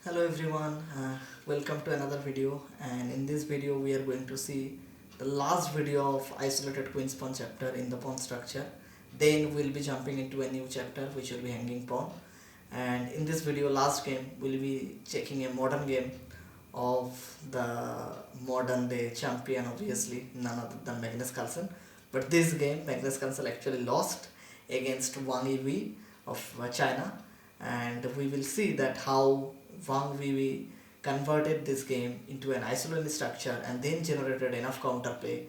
Hello everyone, welcome to another video, and in this video we are going to see the last video of isolated queens pawn chapter in the pawn structure. Then we'll be jumping into a new chapter which will be hanging pawn, and in this video last game we'll be checking a modern game of the modern day champion, obviously none other than Magnus Carlsen. But this game Magnus Carlsen actually lost against Wang Yiwei of China, and we will see that how Wang Yiwei converted this game into an isolated structure and then generated enough counterplay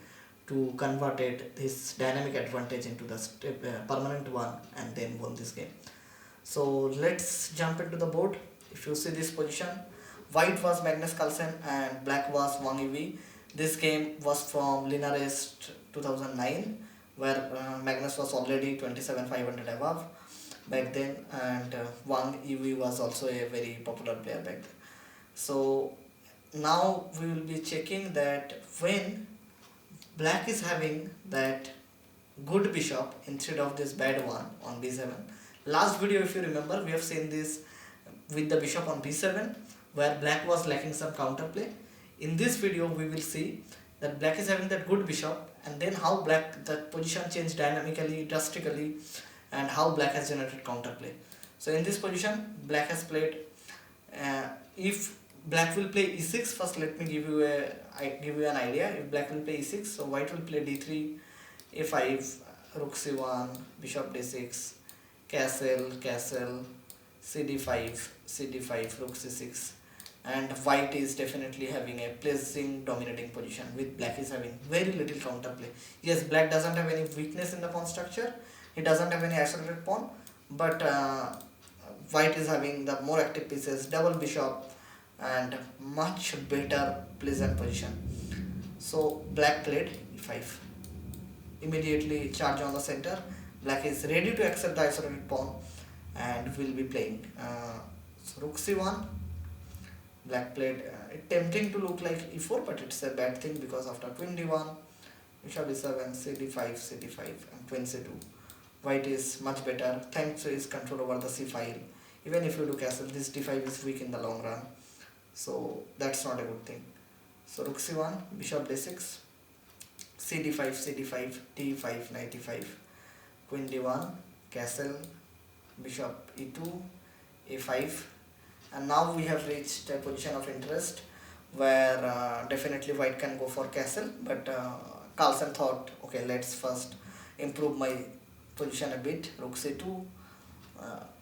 to convert his dynamic advantage into the permanent one and then won this game. So let's jump into the board. If you see this position, white was Magnus Carlsen and black was Wang Yiwei. This game was from Linares 2009, where Magnus was already 27,500 above back then, and Wang Yiwei was also a very popular player back then. So now we will be checking that when black is having that good bishop instead of this bad one on b7. Last video, if you remember, we have seen this with the bishop on b7 where black was lacking some counterplay. In this video we will see that black is having that good bishop, and then how black that position changed dynamically, drastically, and how black has generated counterplay. So in this position black has played, if black will play e6, first let me give you an idea. If black will play e6, so white will play d3, a5, rook c1, bishop d6, castle, cd5, rook c6, and white is definitely having a pleasing dominating position with black is having very little counterplay. Yes, black doesn't have any weakness in the pawn structure, he doesn't have any isolated pawn, but white is having the more active pieces, double bishop, and much better pleasant position. So black played e5, immediately charge on the center. Black is ready to accept the isolated pawn and will be playing so rook c1. Black played, it tempting to look like e4, but it's a bad thing because after queen d1, bishop d7, cd5, and queen c2. White is much better thanks to his control over the c file. Even if you do castle, this d5 is weak in the long run, so that's not a good thing. So rook c1, bishop d6, cd5, d5, knight e5, queen d1, castle, bishop e2, a5, and now we have reached a position of interest where definitely white can go for castle, but Carlsen thought, okay, let's first improve my position a bit. Rook c2,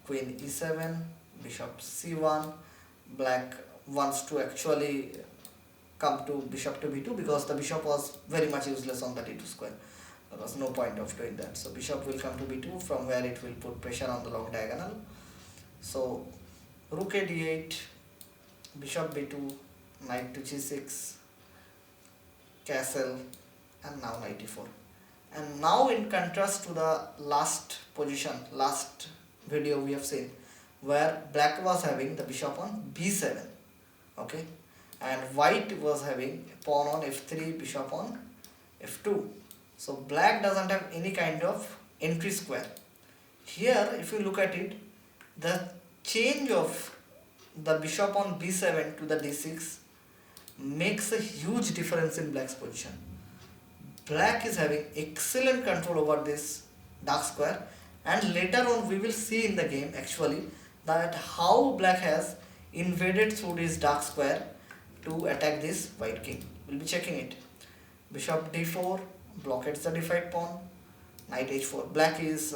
queen e7, bishop c1. Black wants to actually come to bishop to b2 because the bishop was very much useless on the d2 square. There was no point of doing that. So bishop will come to b2, from where it will put pressure on the long diagonal. So rook a d8, bishop b2, knight to g6, castle, and now knight e4. And now in contrast to the last position, last video we have seen, where black was having the bishop on b7, okay, and white was having pawn on f3, bishop on f2. So black doesn't have any kind of entry square. Here if you look at it, the change of the bishop on b7 to the d6 makes a huge difference in black's position. Black is having excellent control over this dark square, and later on we will see in the game actually that how black has invaded through this dark square to attack this white king. We'll be checking it. Bishop d4 blockades the d5 pawn, knight h4. Black is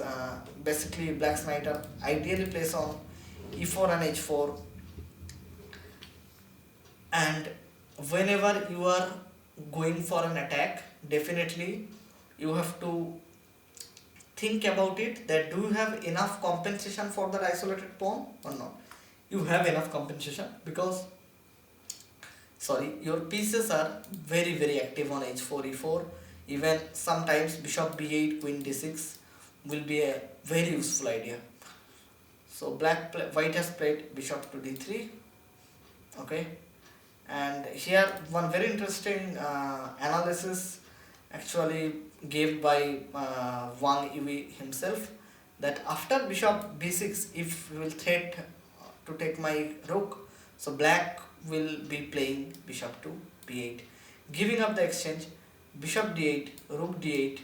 basically black's knight are ideally placed on e4 and h4, and whenever you are going for an attack, definitely you have to think about it that do you have enough compensation for that isolated pawn or not. You have enough compensation because your pieces are very active on h4, e4. Even sometimes bishop b8, queen d6 will be a very useful idea. So white has played bishop to d3, okay, and here one very interesting analysis actually gave by Wang Yiwei himself, that after bishop b6, if we will threat to take my rook, So black will be playing bishop to b8, giving up the exchange, bishop d8, rook d8,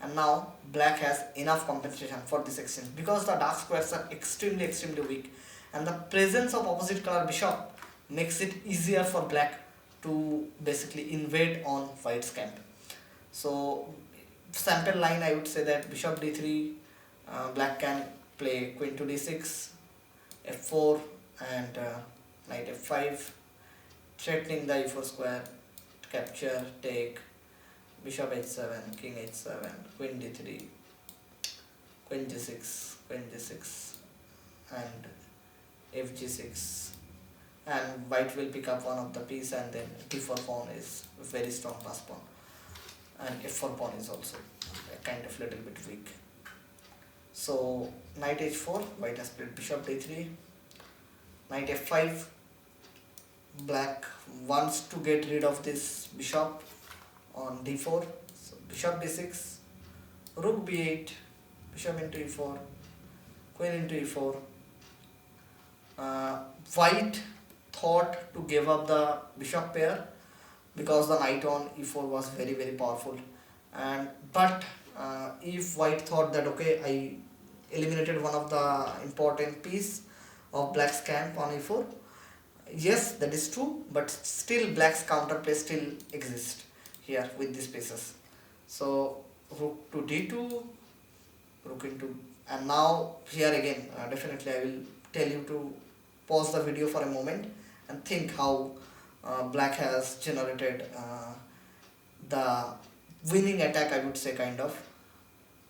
and now black has enough compensation for this exchange because the dark squares are extremely weak, and the presence of opposite color bishop makes it easier for black to basically invade on white's camp. So sample line, I would say that bishop d3, black can play queen to d6, f4, and knight f5, threatening the e4 square, capture, take, bishop h7, king h7, queen d3, queen g6, and fg6, and white will pick up one of the piece, and then d4 pawn is very strong pass pawn, and f4 pawn is also kind of little bit weak. So knight h4, white has played bishop d3, knight f5, black wants to get rid of this bishop on d4, so bishop d6, rook b8, bishop into e4, queen into e4. White thought to give up the bishop pair because the knight on e4 was very powerful, and but if white thought that okay, I eliminated one of the important piece of black's camp on e4, yes, that is true, but still black's counterplay still exists here with these pieces. So rook to d2, rook into, and now here again definitely I will tell you to pause the video for a moment and think how black has generated the winning attack, I would say, kind of,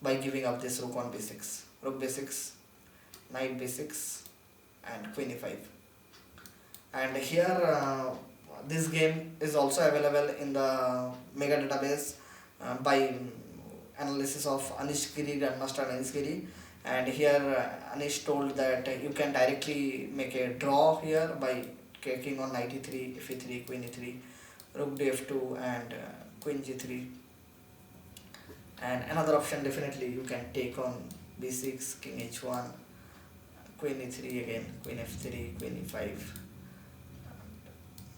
by giving up this rook on b6, rook b6, knight b6, and queen e5. And here this game is also available in the mega database by analysis of Anish Giri, Grandmaster Anish Giri. And here Anish told that you can directly make a draw here by king on knight e3, f e3, queen e3, rook df2, and queen g3. And another option, definitely you can take on b6, king h1, queen e3 again, queen f3, queen e5,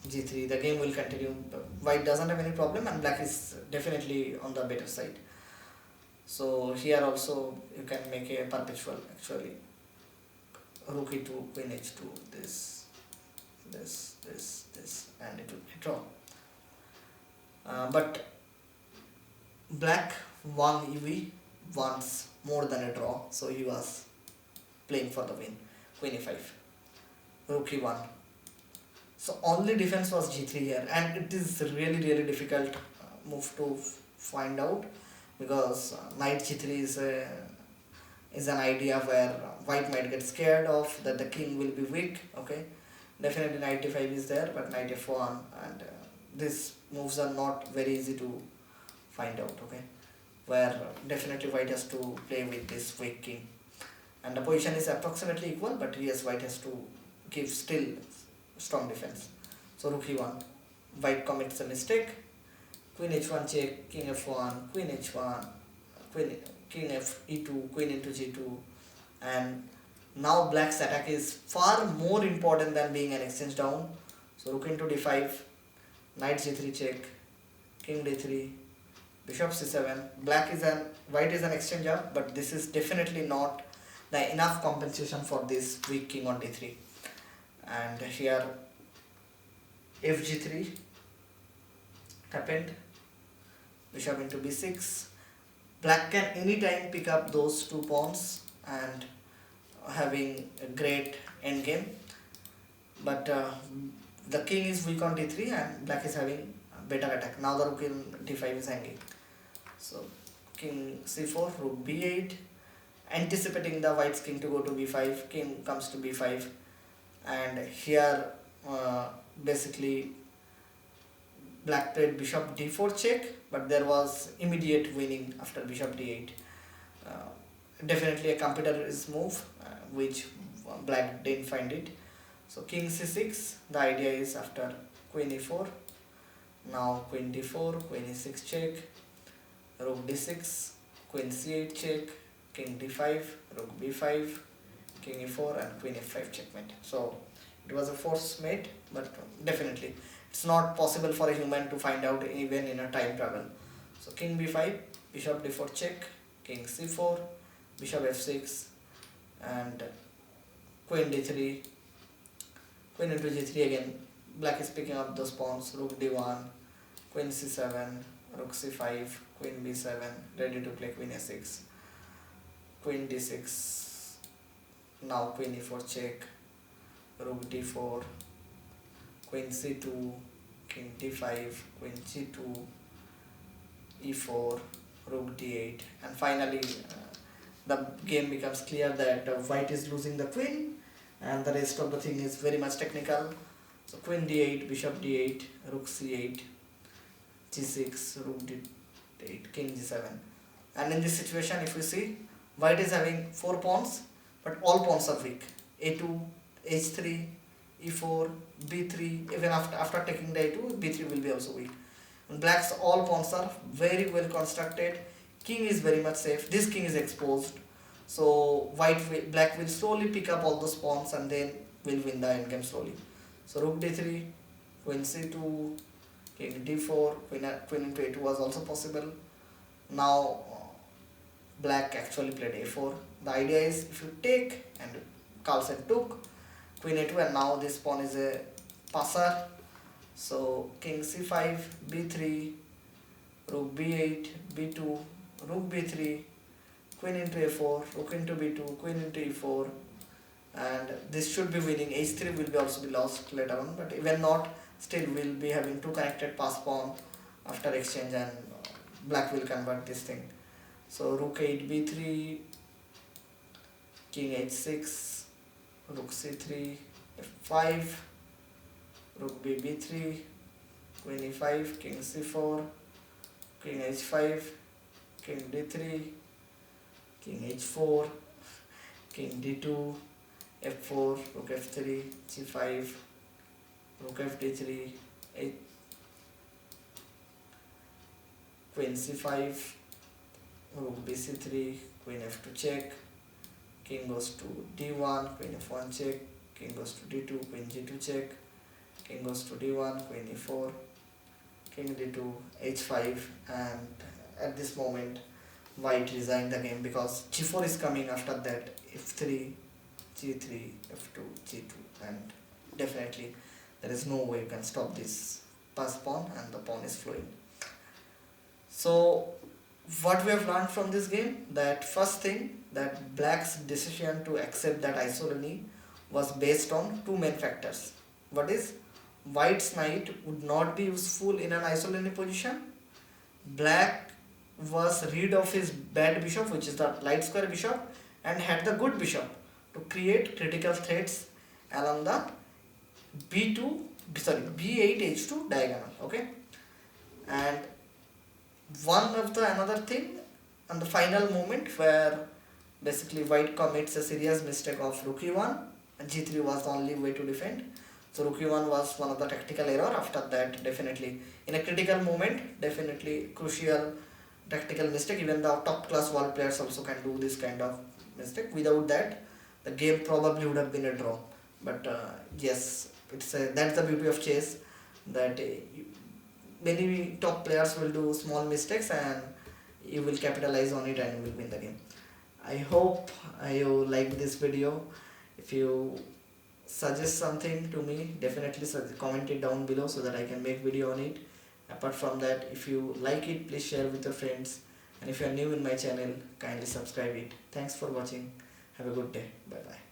g3. The game will continue. White doesn't have any problem, and black is definitely on the better side. So here also you can make a perpetual, actually, rook e2, queen h2, this, and it will be draw. But black won EV once more than a draw, so he was playing for the win. Queen e5, rook e1. So only defense was g3 here, and it is really difficult move to find out, because knight g3 is an idea where white might get scared of that the king will be weak. Okay, definitely knight d5 is there, but knight f1, and these moves are not very easy to find out. Okay, where definitely white has to play with this weak king, and the position is approximately equal, but yes, white has to give still strong defense. So rook e1, white commits a mistake, queen h1 check, king f1, queen h1, king f e2, queen into g2, and now black's attack is far more important than being an exchange down. So rook into d5, knight g3 check, king d3, bishop c7. White is an exchange up, but this is definitely not the enough compensation for this weak king on d3. And here fg3 happened, bishop into b6. Black can anytime pick up those two pawns and having a great endgame, but the king is weak on d3 and black is having a better attack. Now the rook in d5 is hanging, so king c4, rook b8, anticipating the white's king to go to b5, king comes to b5, and here basically black played bishop d4 check, but there was immediate winning after bishop d8. Definitely a competitor's move, which black didn't find it. So king c6, the idea is after queen e4, now queen d4, queen e6 check, rook d6, queen c8 check, king d5, rook b5, king e4, and queen f5 checkmate. So It was a force mate, but definitely it's not possible for a human to find out even in a time travel. So king b5, bishop d4 check, king c4, bishop f6, and queen d3, queen into g3 again. Black is picking up those pawns, rook d1, queen c7, rook c5, queen b7, ready to play queen a6, queen d6, now queen e4 check, rook d4, queen c2, king d5, queen g2, e4, rook d8, and finally the game becomes clear that white is losing the queen, and the rest of the thing is very much technical. So queen d8, bishop d8, rook c8, g6, rook d8, king g7. And in this situation, if you see, white is having 4 pawns, but all pawns are weak. a2, h3, e4, b3, even after taking the a2, b3 will be also weak. And black's all pawns are very well constructed. King is very much safe. This king is exposed. So black will slowly pick up all those pawns and then will win the endgame slowly. So rook d3, queen c2, king d4, queen into a2 was also possible. Now black actually played a4. The idea is if you take, and Carlsen took, queen a2, and now this pawn is a passer. So king c5, b3, rook b8, b2, rook b3, queen into a4, rook into b2, queen into e4, and this should be winning. h3 will be also be lost later on, but even not, still we'll be having 2 connected pass pawn after exchange, and black will convert this thing. So rook 8 b3, king h6, rook c3, f5, rook b b3, queen e5, king c4, king h5, king d3, king h4, king d2, f4, rook f3, g5, rook fd3, queen c5, rook bc3, queen f2 check, king goes to d1, queen f1 check, king goes to d2, queen g2 check, king goes to d1, queen e4, king d2, h5, and at this moment white resigned the game because g4 is coming after that, f3, g3, f2, g2, and definitely there is no way you can stop this pass pawn, and the pawn is flowing. So what we have learned from this game, that first thing, that black's decision to accept that isolini was based on 2 main factors. What is, white's knight would not be useful in an isolini position, black was rid of his bad bishop, which is the light square bishop, and had the good bishop to create critical threats along the b8 h2 diagonal. Okay, and another thing, on the final moment where basically white commits a serious mistake of rook e1, and g3 was the only way to defend. So rook e1 was one of the tactical error. After that, definitely in a critical moment, definitely crucial tactical mistake. Even the top class world players also can do this kind of mistake. Without that, the game probably would have been a draw. But yes, that's the beauty of chess, that many top players will do small mistakes and you will capitalize on it and you will win the game. I hope you like this video. If you suggest something to me, definitely comment it down below so that I can make video on it. Apart from that, if you like it, please share with your friends, and if you are new in my channel, kindly subscribe it. Thanks for watching. Have a good day. Bye bye.